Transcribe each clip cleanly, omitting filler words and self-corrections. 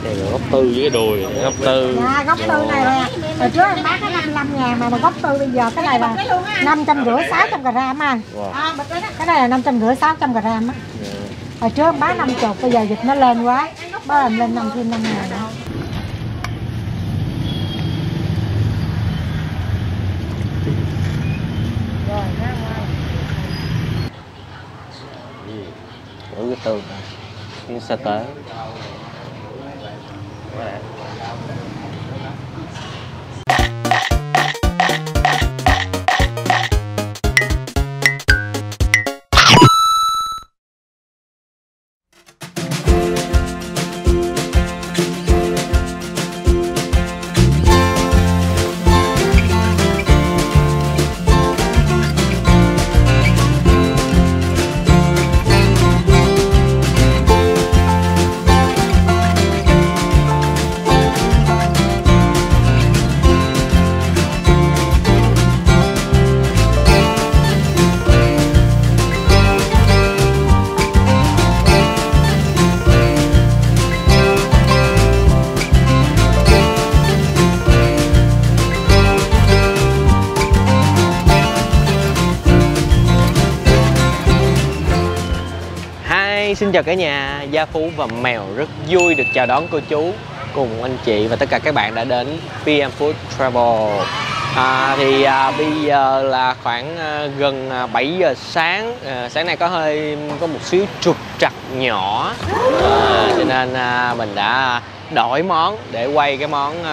Đây là gốc tư với cái đùi, gốc tư. Dạ, gốc tư này là hồi trước em bán có 55.000 mà gốc tư bây giờ cái này là 550 600 gram anh. Wow. Cái này là 550 600 gram á. Hồi trước em bán 50, bây giờ dịch nó lên quá, bắt em lên 5 ngàn nữa. Rồi, ra ngoài. Cái tư miếng sa tế. Xin chào cả nhà, Gia Phú và Mèo rất vui được chào đón cô chú cùng anh chị và tất cả các bạn đã đến PM Food Travel. Bây giờ là khoảng gần 7 giờ sáng. Sáng nay có một xíu trục trặc nhỏ, cho nên mình đã đổi món để quay cái món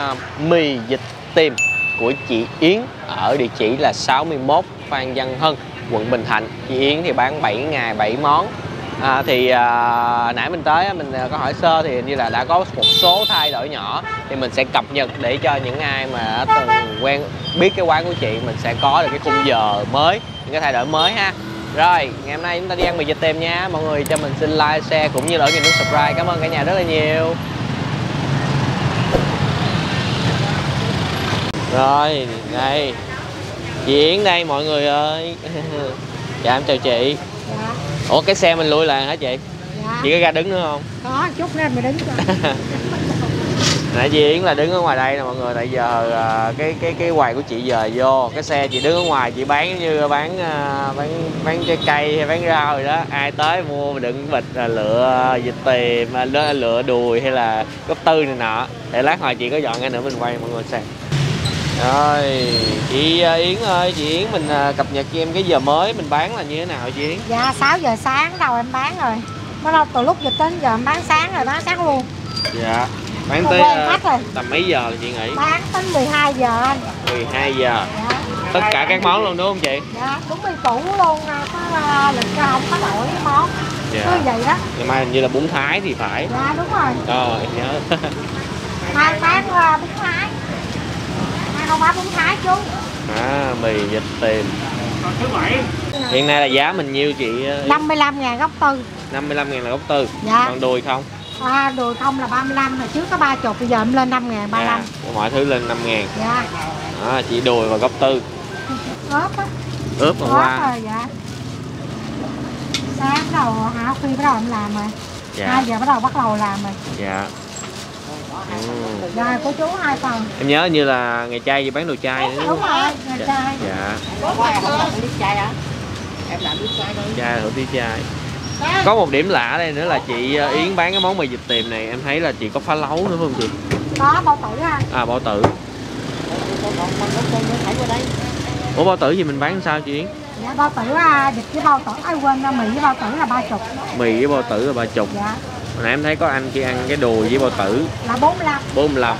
mì vịt tiềm của chị Yến ở địa chỉ là 61 Phan Văn Hân, quận Bình Thạnh. Chị Yến thì bán 7 ngày 7 món. Nãy mình tới mình có hỏi sơ thì hình như là đã có một số thay đổi nhỏ, thì mình sẽ cập nhật để cho những ai mà từng quen biết cái quán của chị mình sẽ có được cái khung giờ mới, những cái thay đổi mới ha. Rồi ngày hôm nay chúng ta đi ăn mì vịt tiềm nha mọi người, cho mình xin like, share cũng như là ấn nút subscribe. Cảm ơn cả nhà rất là nhiều. Rồi đây chị Yến đây mọi người ơi. Dạ em chào chị. Ủa cái xe mình lui là hả chị? Dạ. Chị có ra đứng nữa không? Có chút nên mình đứng rồi. Nãy chị Yến là đứng ở ngoài đây nè mọi người, tại giờ cái quầy của chị giờ vô, cái xe chị đứng ở ngoài chị bán như bán trái cây hay bán rau rồi đó, ai tới mua đựng bịch lựa vịt tiềm, lựa đùi hay là gốc tư này nọ. Để lát hồi chị có dọn ra nữa mình quay mọi người xem. Rồi chị Yến ơi, chị Yến mình cập nhật cho em cái giờ mới mình bán là như thế nào chị Yến? Dạ 6 giờ sáng đầu em bán rồi, bắt đầu từ lúc dịch đến giờ em bán sáng rồi, bán sáng luôn. Dạ bán tới tầm mấy giờ là chị nghỉ? Bán đến 12 giờ anh. 12 giờ. Dạ. Tất cả các món luôn đúng không chị? Dạ đúng mì cũ luôn, có lịch ra không có đổi món. Dạ. Cứ vậy đó. Ngày mai hình như là bún Thái thì phải. Dạ đúng rồi. Em nhớ. Mai bán bún Thái. Không bán bún Thái chú. Mì vịt tiềm. Hiện nay là giá mình nhiêu chị? 55.000 gốc tư. 55.000 là gốc tư. Dạ. Còn đùi không? Đùi không là 35, hồi trước có 30, bây giờ em lên 5.000, 35. Mọi thứ lên 5.000. Dạ. Chỉ đùi và gốc tư. Ướp á. Ướp hôm qua. Rồi dạ. Sáng bắt đầu khuya bắt đầu em làm rồi. Dạ. 2 giờ bắt đầu bắt đầu làm rồi. Dạ. Rồi cô chú 2 phần. Em nhớ như là ngày chay gì bán đồ chay nữa. Đúng rồi, ngày chay. Dạ. Chay hả? Em làm biết chay thôi. Chay hủ tiếu chay. Có một điểm lạ đây nữa là chị Yến bán cái món mì vịt tiềm này em thấy là chị có phá lấu nữa không chị? Có bao tử anh. Bao tử. Ủa bao tử gì mình bán sao chị Yến? Dạ bao tử vịt với bao tử, quên mì với bao tử là 30. Mì với bao tử là 30. Dạ. Hồi nãy em thấy có anh kia ăn cái đùi với bao tử là 45. 45.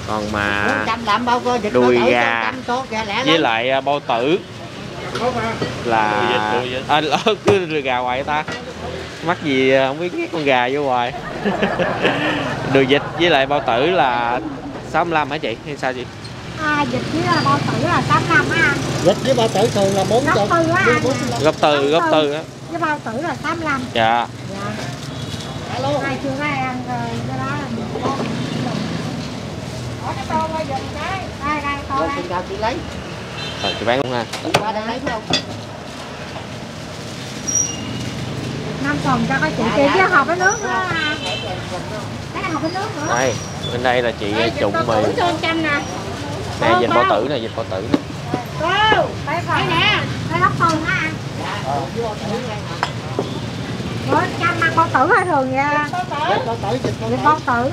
Còn mà đùi gà với lại bao tử là cứ đùi gà hoài ta, mắc gì không biết ghét con gà vô hoài. Đùi vịt với lại bao tử là 65 hả chị hay sao chị? Vịt với bao tử là 85 á. Vịt với bao tử thường là 40. Gốc tư á. Với bao tử là 85. Dạ. Alo. Ai chưa có ăn rồi cái đó là mình có. Đây con đây. Chừng nào chị lấy. Rồi chị bán luôn ha. Qua đây lấy không? 5 phần cho các chị kia chứ hộp với nước đó. Cái hộp Đây, bên đây là chị trụng mì. Nè, vịt bao tử nè, vịt bao tử nè. Đây nè, đây ốc thường á anh. Ủa, Trâm ăn bao tử hay thường nha? Vịt bao tử.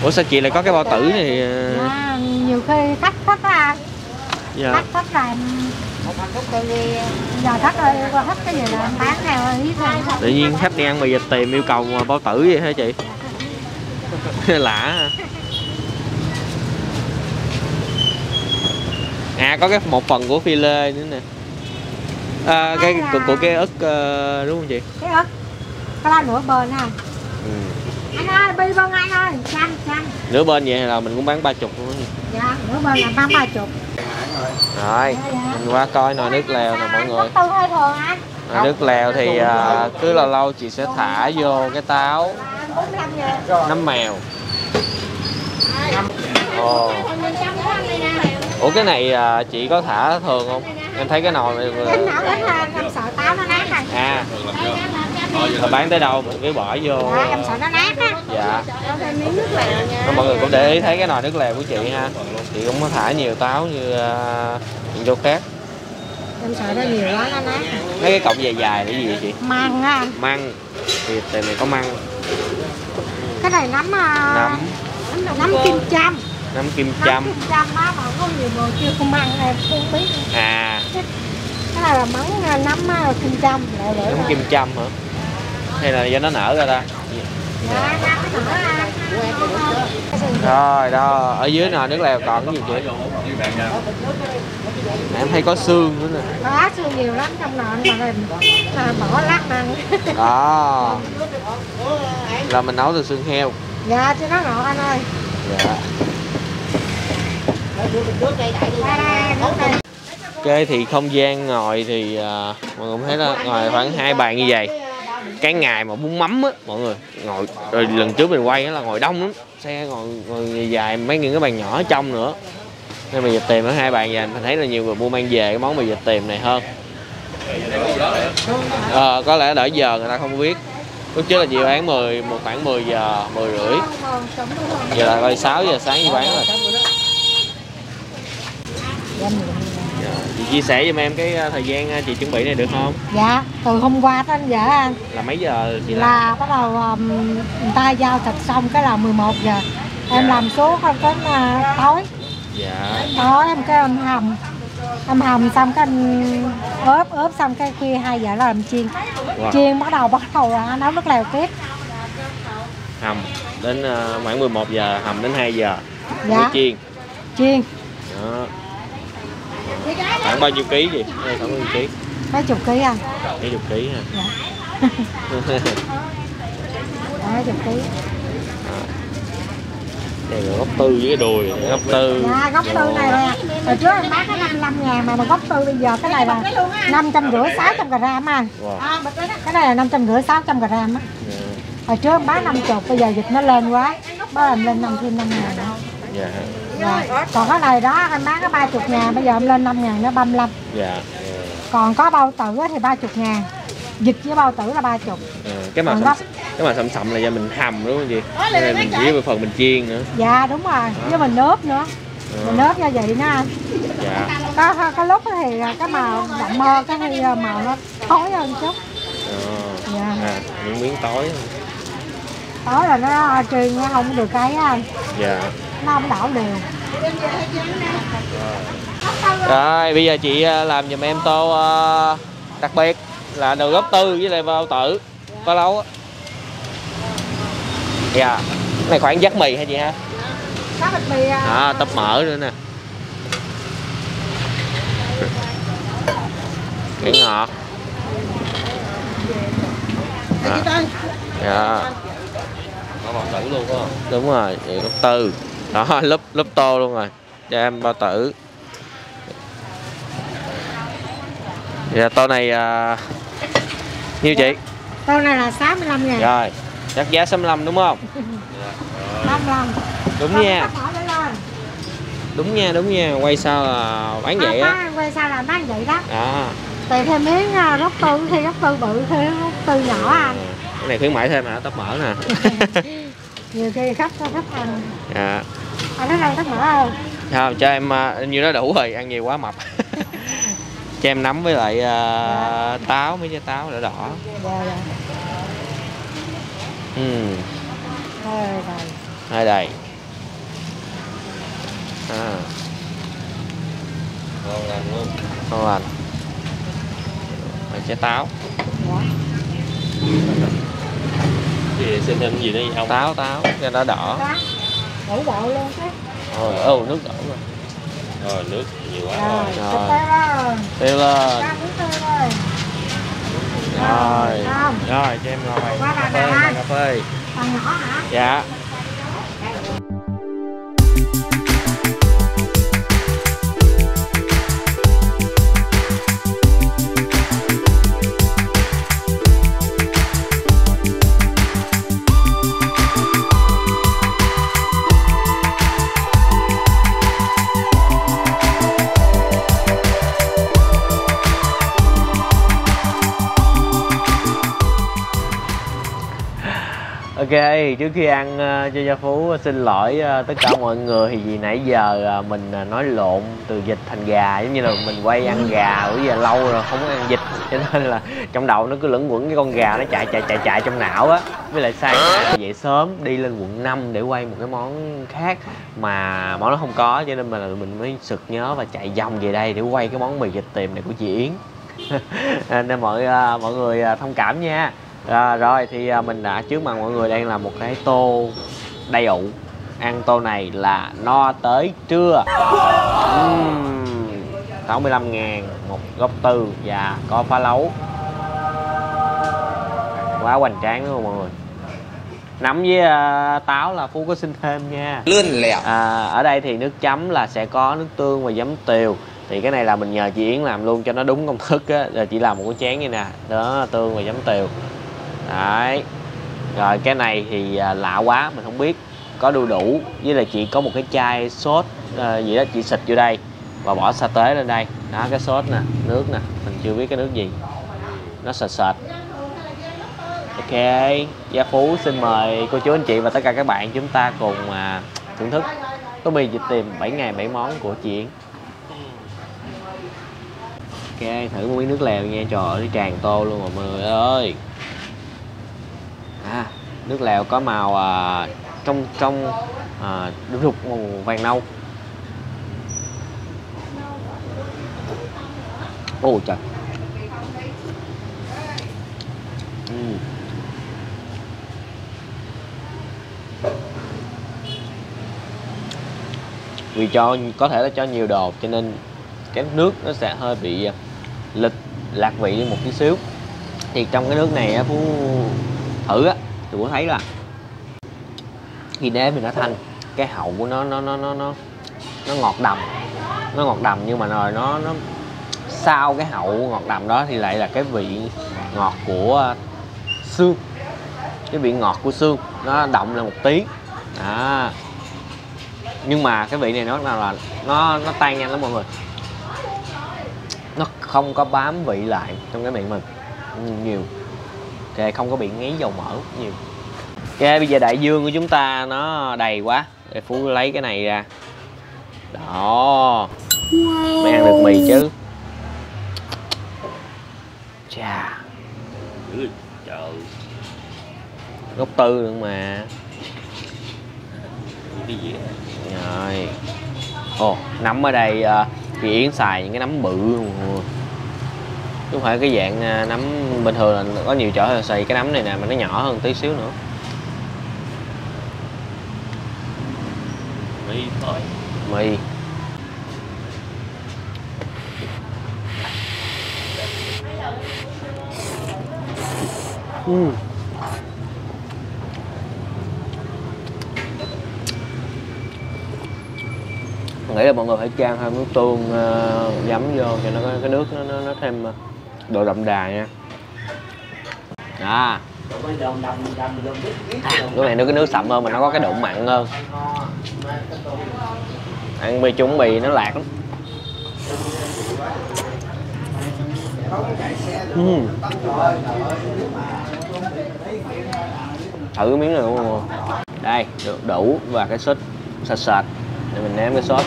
Ủa sao chị lại có cái bao tử này? À, nhiều khi khách thích á. Dạ. Khách thích làm giờ thích ơi, qua thích cái gì là em bán theo ý thôi. Tự nhiên khách đi ăn mì vịt tìm yêu cầu mà bao tử vậy hả chị? Lạ hả? À có cái một phần của phi lê nữa nè. À, cái của cái ức đúng không chị? Cái ức. Cái đó nửa bên ha. Ừ. Anh ơi, bi bên anh ơi, chanh. Nửa bên vậy là mình cũng bán 30 luôn. Dạ, nửa bên là bán 30. Rồi, mình qua coi nồi nước lèo nè mọi người. Tư hơi thường anh. Nồi nước lèo thì cứ lâu lâu chị sẽ thả vô cái táo 45.000. nấm mèo. Ồ. Ủa cái này chị có thả thường không? Em thấy cái nồi này Em nấu đến em sợ táo nó nát anh. à là bán tới đâu mình cứ bỏ vô. Dạ, em sợ nó nát á. Dạ. Mọi người cũng để ý thấy cái nồi nước lèo của chị ha. Chị cũng có thả nhiều táo như những chỗ khác. Em sợ nó nhiều quá nó nát. Mấy cái cọng dài dài là cái gì vậy chị? Măng á anh. Măng. Thì tiền này có măng. Cái này nấm Nấm kim châm. Nấm kim Nấm châm. kim châm đó mà có nhiều đồ chưa con măng em không biết. À. Cái này là món nấm kim châm. Nấm kim châm hả? Hay là do nó nở ra ta? Dạ, nó nở ra. Rồi đó, ở dưới nồi nước lèo còn cái gì chị? Em thấy có xương nữa nè. Có xương nhiều lắm trong nồi mà bỏ lát ăn. Đó. Là mình nấu từ xương heo. Dạ, chứ nó ngọt anh ơi. Dạ. Ok thì không gian ngồi thì mọi người cũng thấy là ngồi khoảng 2 bàn như vậy. Cái ngày mà bún mắm á mọi người ngồi, rồi lần trước mình quay đó là ngồi đông lắm, xe ngồi dài mấy những cái bàn nhỏ ở trong nữa, nên mì vịt tiềm ở 2 bàn dài mình thấy là nhiều người mua mang về cái món mì vịt tiềm này hơn. Có lẽ đợi giờ người ta không biết. Lúc trước là chị bán khoảng 10 giờ 10 rưỡi, giờ là coi 6 giờ sáng chị bán rồi. Chị chia sẻ giùm em cái thời gian chị chuẩn bị này được không? Dạ, từ hôm qua đến giờ anh. Là mấy giờ chị làm? Là bắt đầu người ta giao thịt xong cái là 11 giờ. Em làm số không đến tối. Dạ. Tối em cái em hầm. Em hầm xong cái em ướp xong cái khuya 2 giờ là làm chiên. Wow. Chiên bắt đầu nấu nước lèo tiếp. Hầm đến khoảng 11 giờ, hầm đến 2 giờ. Dạ. Mới chiên. Chiên. Đó. Khoảng bao nhiêu ký gì? Đây khoảng bao nhiêu ký? Mấy chục ký anh. Mấy chục ký ha. Dạ. Mấy chục ký. Đây là gốc tư với cái đùi, gốc tư. Dạ, gốc tư này nè. Hồi trước em bán cái 55.000 mà gốc tư bây giờ cái này là 550 600 gram anh. Wow. Cái này là 550 600 gram á. Yeah. Hồi trước em bán 50, bây giờ dịch nó lên quá. Bắt em lên 5 ngàn nữa. Dạ. Dạ. Còn cái này đó em bán cái 30.000, bây giờ em lên 5 ngàn nữa 35. Dạ. Còn có bao tử thì 30.000. Dịch với bao tử là 30. Cái màu sậm là do mình hầm đúng không chị? Nên mình chỉ với phần mình chiên nữa. Dạ đúng rồi, với mình nướp nữa. Mình nướp như vậy nữa anh. Dạ. Có lúc thì cái màu đậm mơ, cái thì màu nó tối hơn chút. Dạ. Những miếng tối. Tối là nó truyền nó không được cái anh. Dạ. Nó không đảo đều. Rồi bây giờ chị làm giùm em tô đặc biệt là đồ gốc tư với lại bao tử có lâu á. Dạ. Cái này khoảng dắt mì hả chị ha? Có bịch mì Tấp mỡ nữa nè. Cái ngọt. Dạ. Có bao tử luôn không? Đúng rồi, vậy gốc tư. Đó, lớp tô luôn rồi. Cho em bao tử. Dạ, tô này nhiêu chị? Tô này là 65 ngàn. Rồi, chắc giá 65 đúng không? 65. Đúng nha. Đúng nha, quay sao là bán vậy á. Quay sao là bán vậy đó. Tùy theo miếng gốc tư, khi gốc tư bự, khi gốc tư nhỏ anh. Cái này khuyến mãi thêm hả? Tóp mỡ nè. Nhiều khi khách ăn. Dạ. Anh thích ăn tóp mỡ không? Không, cho em nhiêu đó đủ rồi, ăn nhiều quá mập. Cho em nấm với lại táo, mấy trái táo đỏ đỏ. Dạ. Hơi đầy. Ngon lành luôn. Ngon lành. Trái táo. Thì xin thêm gì nữa không? Táo cho nó đỏ. Đủ bộ luôn chứ. Rồi, nước đổ rồi. Rồi nước nhiều quá Rồi. Tiêu lên. Rồi, cho em ngồi cà phê. Còn nhỏ hả? Dạ. Ok, trước khi ăn cho Gia Phú xin lỗi tất cả mọi người, thì vì nãy giờ mình nói lộn từ vịt thành gà, giống như là mình quay ăn gà bây giờ lâu rồi không có ăn vịt, cho nên là trong đầu nó cứ luẩn quẩn cái con gà nó chạy trong não á. Với lại sáng dậy sớm đi lên quận 5 để quay một cái món khác mà món nó không có, cho nên mình mới sực nhớ và chạy vòng về đây để quay cái món mì vịt tiềm này của chị Yến. Nên mọi người thông cảm nha. Rồi thì mình đã trước mặt mọi người đang là một cái tô đầy ụ. Ăn tô này là no tới trưa. 65.000 một gốc tư và có phá lấu. Quá hoành tráng đúng không mọi người? Nấm với táo là Phú có xin thêm nha. Lươn lẹo. Ở đây thì nước chấm là sẽ có nước tương và giấm tiều. Thì cái này là mình nhờ chị Yến làm luôn cho nó đúng công thức á. Rồi chị làm một cái chén như nè. Đó, tương và giấm tiều. Đấy. Rồi cái này thì lạ quá, mình không biết. Có đu đủ. Với là chị có một cái chai sốt gì đó, chị xịt vô đây và bỏ sa tế lên đây. Đó, cái sốt nè, nước nè. Mình chưa biết cái nước gì. Nó sệt sệt. Ok, Gia Phú xin mời cô chú anh chị và tất cả các bạn chúng ta cùng thưởng thức tô mì vịt tiềm 7 ngày 7 món của chị Yến. Ok, thử một miếng nước lèo nha, trời ơi, tràn tô luôn mọi người ơi. Nước lèo có màu trong rục màu vàng nâu. Ôi trời. Vì có thể là cho nhiều đồ cho nên cái nước nó sẽ hơi bị lạc vị đi một tí xíu. Thì trong cái nước này Phú thử á, thì Phú thấy là khi nếm thì nó thanh, cái hậu của nó ngọt đầm, nhưng mà rồi nó sau cái hậu ngọt đầm đó thì lại là cái vị ngọt của xương, cái vị ngọt của xương nó đậm lên một tí. Nhưng mà cái vị này nó tan nhanh lắm mọi người, nó không có bám vị lại trong cái miệng mình nhiều. Ok, không có bị ngấy dầu mỡ nhiều. Ok, bây giờ đại dương của chúng ta nó đầy quá, để Phú lấy cái này ra. Đó, mới ăn được mì chứ. Chà, trời, gốc tư nữa mà. cái gì Rồi. Nấm ở đây chị Yến xài những cái nấm bự luôn, chứ không phải cái dạng nấm bình thường. Là có nhiều chỗ xài cái nấm này nè mà nó nhỏ hơn tí xíu nữa. mì thôi. Mì. Mình nghĩ là mọi người phải chan thêm nước tương giấm vô cho nó cái nước nó thêm độ đậm đà nha. Lúc này cái nước sậm hơn mà nó có cái độ mặn hơn. Ăn mì chung mì nó lạc lắm. Thử miếng này luôn. Đây, đủ và cái sốt sệt sệt để mình nếm cái sốt.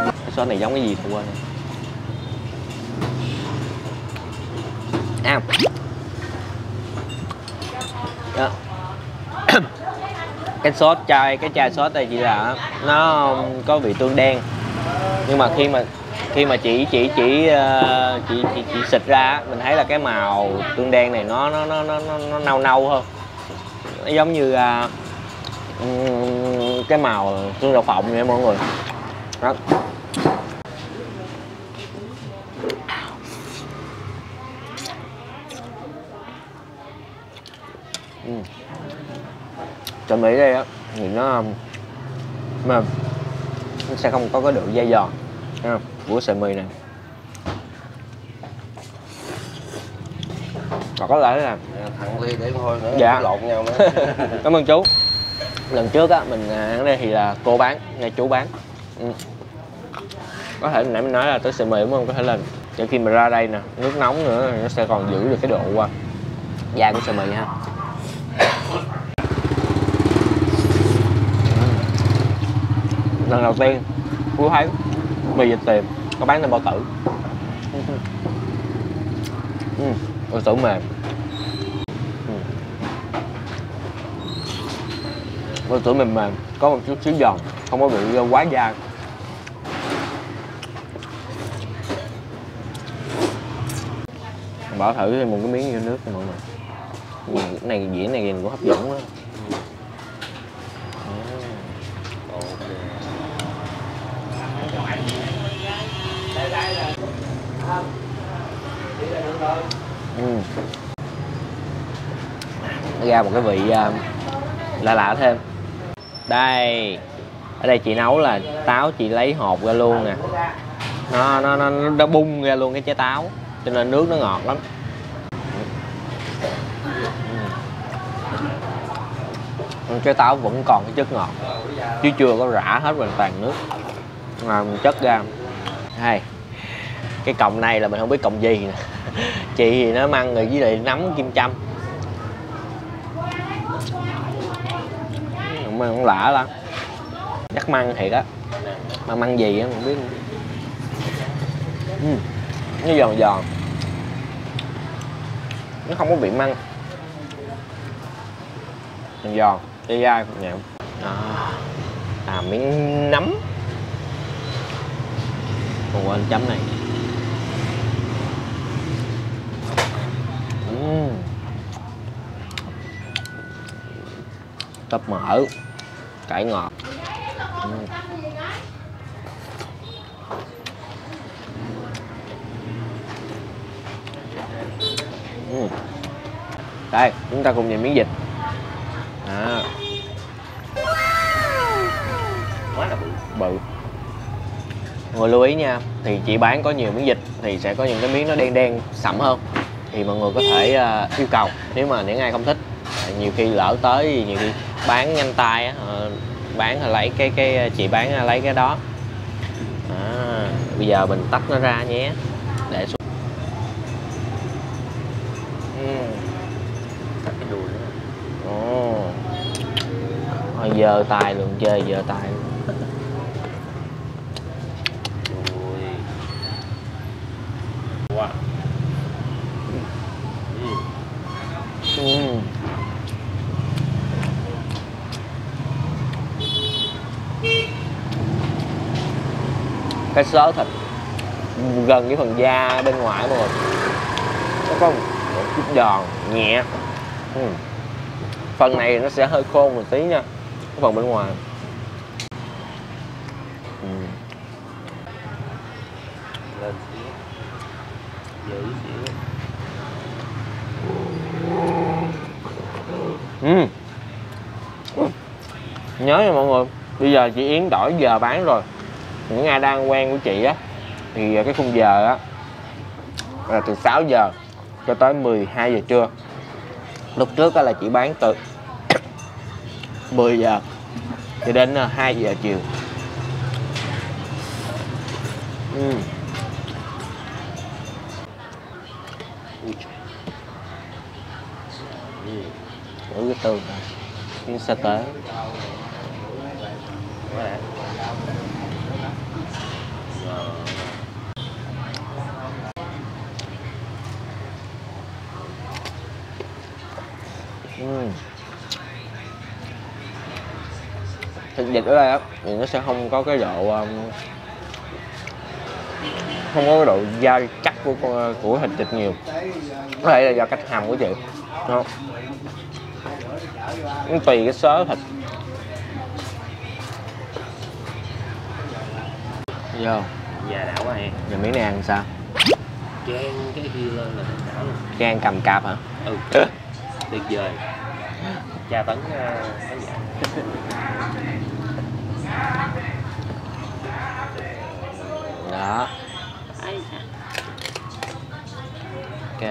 Cái sốt này giống cái gì tôi quên. Đó. Cái sốt cái chai sốt này chỉ là nó có vị tương đen, nhưng mà khi mà chị xịt ra mình thấy là cái màu tương đen này nó nâu nâu hơn, nó giống như cái màu xương đậu phộng vậy mọi người. Đó. Trộn Mỹ đây á thì nó sẽ không có cái độ dai giòn của sợi mì này. Còn có lẽ là thẳng ly để thôi nữa. Dạ. Lộn nhau nữa. Cảm ơn chú. Lần trước á mình ăn đây thì là cô bán, nghe chú bán. Có thể nãy mình nói là tới sợi mì đúng không? Có thể là để khi mà ra đây nè, nước nóng nữa nó sẽ còn giữ được cái độ dai của sợi mì ha. Lần đầu tiên Phú thấy mì vịt tiềm có bán tại Bao Tử. Bao Tử mềm. Bao Tử mềm mềm, có một chút xíu giòn, không có bị quá dai. Bỏ thử thêm một cái miếng vô nước cho mọi người. Cái này dĩa này nhìn cũng hấp dẫn quá. Nó ra một cái vị lạ lạ thêm. Đây, ở đây chị nấu là táo chị lấy hột ra luôn nè, nó bung ra luôn cái trái táo cho nên nước nó ngọt lắm. Trái táo vẫn còn cái chất ngọt chứ chưa có rã hết hoàn toàn nước mà mình chất ra. Hay cái cọng này là mình không biết cọng gì nè. Chị thì nó măng rồi với lại nấm kim châm, không lạ lắm, chắc măng thiệt á, mà măng gì á không biết. Nó giòn giòn, nó không có vị măng, giòn dai dai nhẹ. Miếng nấm, còn quên chấm này. Tấp mỡ, cải ngọt. Đây, chúng ta cùng nhìn miếng vịt. Quá là bự. Mọi người lưu ý nha, thì chị bán có nhiều miếng vịt thì sẽ có những cái miếng nó đen đen sẫm hơn, thì mọi người có thể yêu cầu. Nếu mà những ai không thích, nhiều khi lỡ tới thì nhiều khi bán nhanh tay á, bán là lấy cái chị bán lấy cái đó. Bây giờ mình tách nó ra nhé, để xuống. Cắt cái đùi nữa. Giơ tay luôn, chơi giơ tay luôn. Wow. Cái xớ thịt gần cái phần da bên ngoài mọi người, nó có một chút giòn nhẹ. Phần này nó sẽ hơi khô một tí nha, cái phần bên ngoài. Lên xíu, giữ xíu. Nhớ nha mọi người, bây giờ chị Yến đổi giờ bán rồi. Những ai đang quen của chị á thì cái khung giờ á là từ 6 giờ cho tới 12 giờ trưa. Lúc trước á là chị bán từ 10 giờ cho đến 2 giờ chiều. Thử cái tương này, miếng sa tế. Thịt vịt ở đây á thì nó sẽ không có cái độ không có cái độ dai chắc của thịt vịt nhiều. Có thể là do cách hầm của chị. Không. Nó tùy cái xớ thịt. Vô. Dạ đảo quá em. Giờ miếng này ăn sao? Chan cái kia lên là thịt đảo luôn. Chan cầm cạp hả? Ừ. Tuyệt vời. Tra tấn khán giả. Đó. Ok.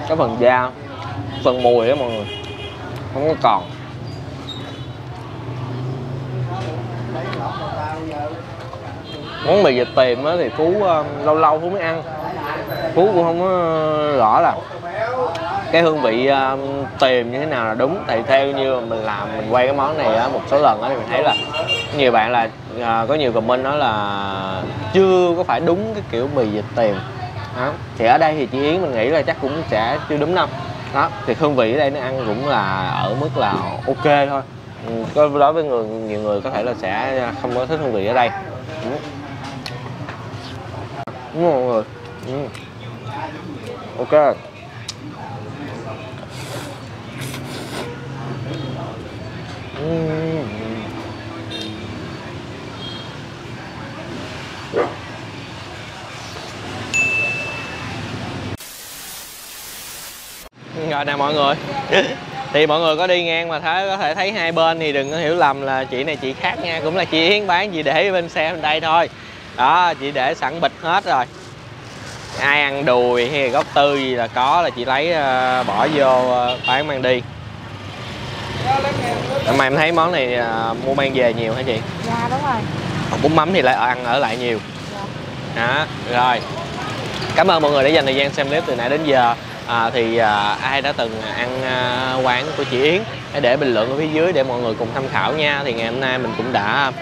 Cái phần da, phần mùi đó mọi người không có còn. Món mì vịt tiềm á thì Phú lâu lâu Phú mới ăn. Phú cũng không có rõ là cái hương vị tiềm như thế nào là đúng. Thì theo như mình làm, mình quay cái món này á một số lần á thì mình thấy là nhiều bạn là có nhiều comment nói là chưa có phải đúng cái kiểu mì vịt tiềm đó. Thì ở đây thì chị Yến mình nghĩ là chắc cũng sẽ chưa đúng đâu đó. Thì hương vị ở đây nó ăn cũng là ở mức là ok thôi. Đối với nhiều người có thể là sẽ không có thích hương vị ở đây. Đúng không mọi người? Ok. Rồi nè mọi người. Thì mọi người có đi ngang mà có thể thấy hai bên thì đừng có hiểu lầm là chị này chị khác nha. Cũng là chị Yến bán, chị để bên xe bên đây thôi. Đó, chị để sẵn bịch hết rồi. Ai ăn đùi hay gốc tư gì là có là chị lấy bỏ vô bán mang đi. Mà em thấy món này mua mang về nhiều hả chị? Dạ đúng rồi. Còn bún mắm thì lại ăn ở lại nhiều. Đó, rồi. Cảm ơn mọi người đã dành thời gian xem clip từ nãy đến giờ. Ai đã từng ăn quán của chị Yến hãy để bình luận ở phía dưới để mọi người cùng tham khảo nha. Thì ngày hôm nay mình cũng đã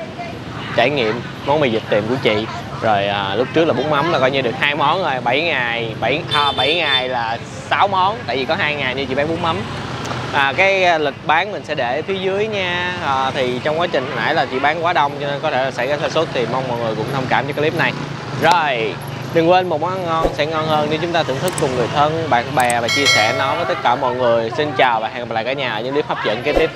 trải nghiệm món mì vịt tiềm của chị. Rồi lúc trước là bún mắm là coi như được 2 món rồi. 7 ngày là 6 món. Tại vì có 2 ngày như chị bán bún mắm. Cái lịch bán mình sẽ để ở phía dưới nha. Thì trong quá trình hồi nãy là chị bán quá đông cho nên có thể là xảy ra sa sút. Thì mong mọi người cũng thông cảm cho clip này. Rồi, đừng quên một món ăn ngon sẽ ngon hơn nếu chúng ta thưởng thức cùng người thân, bạn bè và chia sẻ nó với tất cả mọi người. Xin chào và hẹn gặp lại cả nhà ở những clip hấp dẫn kế tiếp.